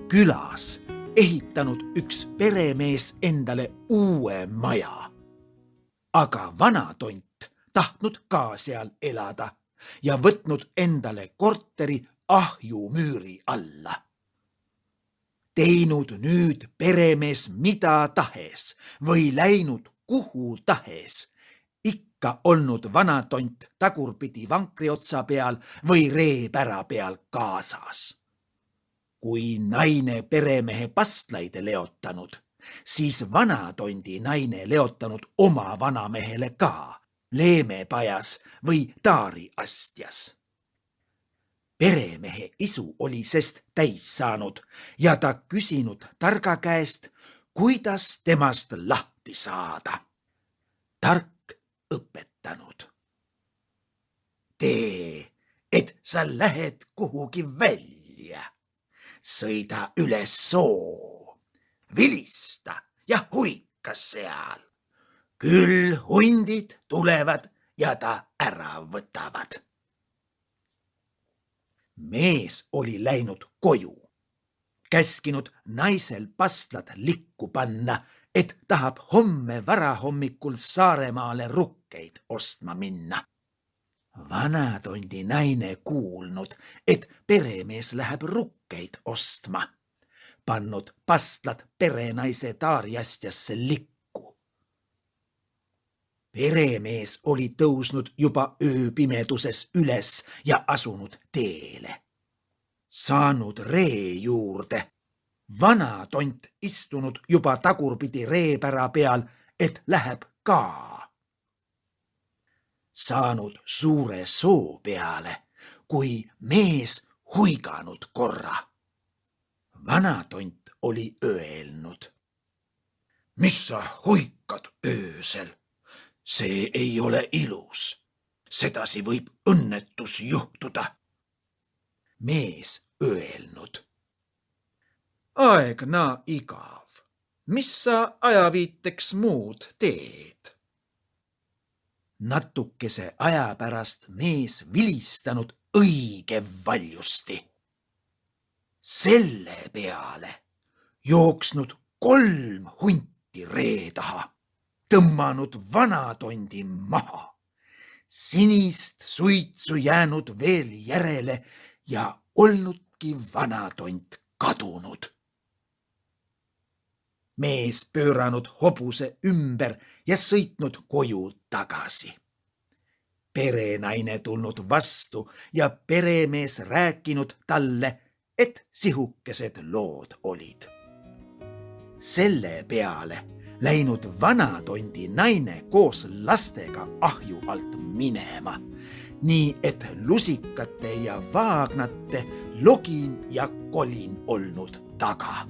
külas ehitanud üks peremees endale uue maja. Aga vana tont tahtnud ka seal elada ja võtnud endale korteri ahjumüüri alla. Teinud nüüd peremees mida tahes või läinud kuhu tahes, ikka olnud vana tont tagurpidi vankriotsa peal või reepära peal kaasas. Kui naine peremehe pastlaid leotanud, siis vana tondi naine leotanud oma vanamehele ka, leemepajas või taariastjas. Peremehe isu oli sest täis saanud ja ta küsinud targa käest, kuidas temast lahti saada. Tark õpetanud. Tee, et sa lähed kuhugi välja. Sõida üles soo, vilista ja huika seal. Küll hundid tulevad ja ta ära võtavad. Mees oli läinud koju, käskinud naisel pastlad likku panna, et tahab homme varahommikul Saaremaale rukkeid ostma minna. Vana tondi naine kuulnud, et peremees läheb rukkeid ostma, pannud pastlad perenaise taariastjasse likku. Peremees oli tõusnud juba ööpimeduses üles ja asunud teele. Saanud ree juurde. Vana tont istunud juba tagurpidi reepära peal, et läheb ka. Saanud suure soo peale, kui mees huiganud korra. Vana tont oli öelnud. Mis sa huikad öösel? See ei ole ilus. Sedasi võib õnnetus juhtuda. Mees öelnud. Aeg naa igav. Mis sa ajaviiteks muud teed? Natukese aja pärast mees vilistanud õige valjusti. Selle peale jooksnud 3 hunti ree taha. Tõmmanud vana tondi maha, sinist suitsu jäänud veel järele ja olnudki vana tont kadunud. Mees pööranud hobuse ümber ja sõitnud koju tagasi. Perenaine tulnud vastu ja peremees rääkinud talle, et sihukesed lood olid. Selle peale läinud vana tondi naine koos lastega ahju alt minema, nii et lusikate ja vaagnate login ja kolin olnud taga.